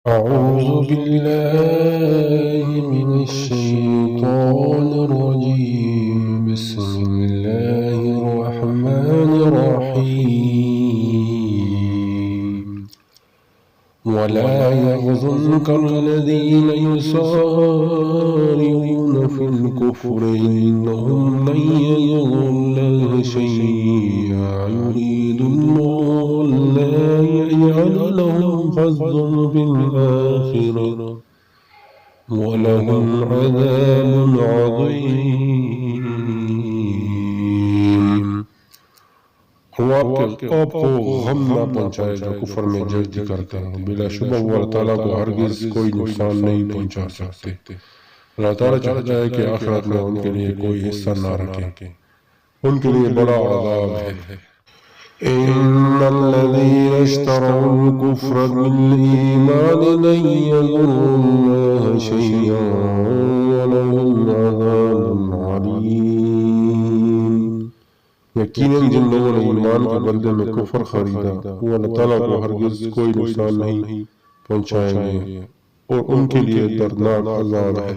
أعوذ بالله من الشيطان الرجيم. بسم الله الرحمن الرحيم. ولا يحزنك الذين يسارعون في الكفر إنهم لن يضروا الله شيئا يريد الله لا يجعل لهم حظا في الآخرة ولهم عذاب عظيم. वो आपको गम ना पहुंचाए जो कुफर में जल्दी करते हैं। बिलाशुबा वो अल्लाह ताला को हरगिज कोई नुकसान नहीं पहुंचा सकते। अल्लाह ताला चाहता है कि आखिरत में उनके लिए कोई हिस्सा ना रखे, उनके लिए बड़ा अज़ाब है। इन्नल्लज़ीना इश्तरौ अल-कुफ्र बिल-ईमान लन यज़ुर्रुल्लाह शैअन वलहुम अज़ाबुन अलीम। यकीनन जिन लोगों ने ईमान के बदले में कुफ्र खरीदा वो अल्लाह ताला को हरगिज कोई नुकसान नहीं पहुंचाएंगे और उनके लिए दर्दनाक अज़ाब है।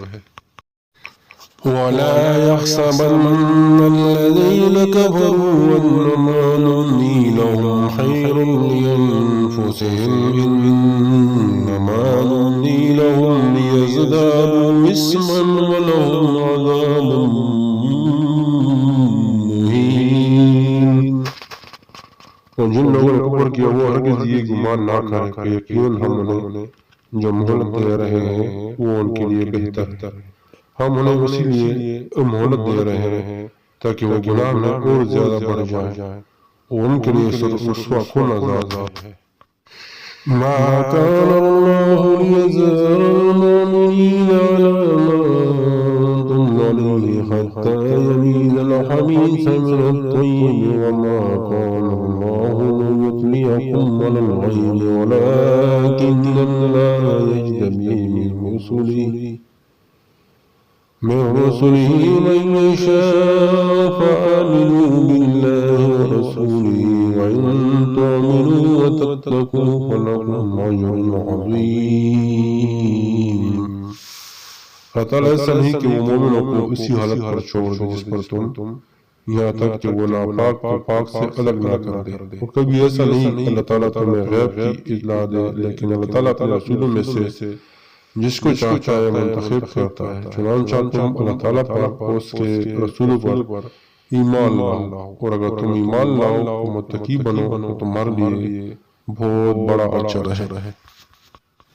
वला यहसबन्न अल्लज़ीना कफरू अन्नमा नुम्ली लहुम खैरुन लिअन्फुसिहिम इन्नमा नुम्ली लहुम लियज़दादू इस्मन वलहुम अज़ाबुन मुहीन। और जिन लोगों ने कुफ्र किया वो हरगिज ये गुमान ना करें कि यकीनन हम उन्हें जो मोहलत दे रहे हैं वो उनके लिए बेहतर है। हम उन्हें इसीलिए मोहलत दे रहे हैं ताकि वो गुनाह में और ज्यादा बढ़ जाए और उनके लिए रुस्वा कुन अज़ाब है। मा कान अल्लाहु लियज़रा अल-मु'मिनीना अला मा अंतुम अलैहि हत्ता यमीज़ अल-खबीथ मिन अत-तय्यब व मा कान अल्लाहु लियुत्लियकुम अलल ग़ैबि वलाकिन्न अल्लाह यज्तबी من رسله من يشاء فآمنوا بالله ورسوله وإن تؤمنوا وتتقوا فلكم أجر عظيم। अल्लाह ऐसा नहीं कि वो मोमिनों को इसी हालत पर छोड़ दे जिस पर तुम यहाँ तक कि वो नापाक को पाक से अलग ना कर दे। और कभी ऐसा नहीं अल्लाह ताला तुम्हें गैब की इत्ला दे, लेकिन अल्लाह ताला अपने रसूलों में से जिसको चाहता है मुंतखब करता है। चुनांचा तुम अल्लाह ताला पर और उसके रसूलों पर ईमान लाओ, और अगर तुम ईमान लाओ तो मुत्तकी बनो तो तुम्हारे लिए बहुत बड़ा अजर है।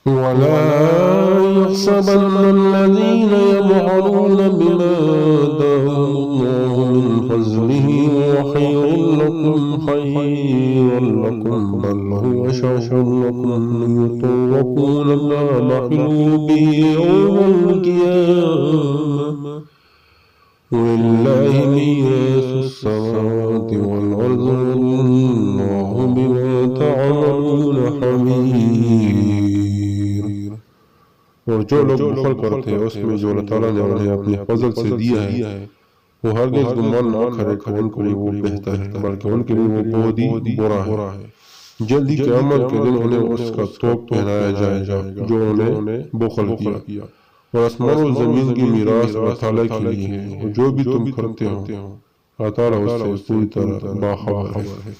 वला यहसबन्न अल्लज़ीना यबख़लून बिमा आताहुमुल्लाहु मिन फ़ज़लिहि वहुवा खैरुन लकुम बल हुवा शर्रुन लकुम लियुतवक़ूना मा बख़िलू बिहि यौमल क़ियामह वलिल्लाहि मीरासुस समावाति वल अर्ज़ि वल्लाहु बिमा तअमलून ख़बीर। और जो लोग बुखल करते हैं उसमें जो अल्लाह ताला ने उन्हें अपने फजल से दिया है वो हरगिज़ गुमान ना करे कि उनके लिए वो बेहतर है, बल्कि उनके लिए वो बहुत ही बुरा है। जल्दी क़यामत के दिन उन्हें उसका तोप पहनाया जाएगा जो उन्हें बुखल किया। और आसमान और ज़मीन की मीरास अल्लाह ताला के लिए है और जो भी तुम करते हो अल्लाह ताला उससे पूरी तरह बाखबर है।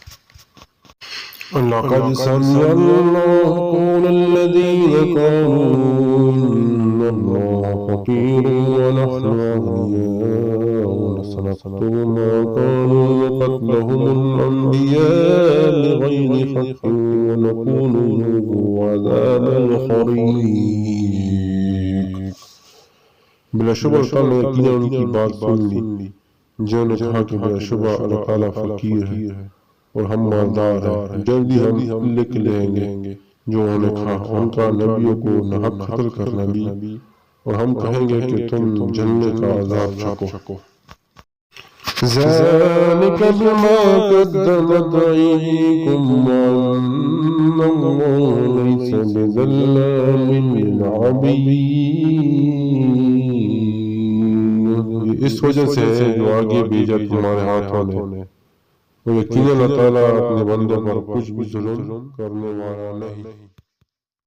लक़द समिअ अल्लाहु क़ौला अल्लज़ीना क़ालू इन्नल्लाहा फ़क़ीरुन व नहनु अग़नियाء वसनक्तुबु मा क़ालू वक़त्लहुमुल अंबियाء बिग़ैरि हक़्क़िन वनक़ूलु ज़ूक़ू अज़ाबल हरीक़। बिलाशुबा अल्लाह ने यकीनन उनकी बात सुन ली जिन्होंने कहा कि बिलाशुबा अल्लाह ताला फ़कीर है और हम मालदार हैं। जल्दी हम लिख लेंगे जो उन्होंने कहा, उनका नबियों को नाहक कत्ल करना भी, और हम कहेंगे कि तुम जलने का अज़ाब चाको। ज़ालिक बिमा क़द्दमत अयदीकुम व अन्नल्लाहा लैसा बिज़ल्लामिन लिल-आबीद। इस वजह से जो आगे भेजा तुम्हारे हाथों ने, यकीनन अल्लाह ताला अपने बंदों पर कुछ भी जुल्म करने वाला नहीं।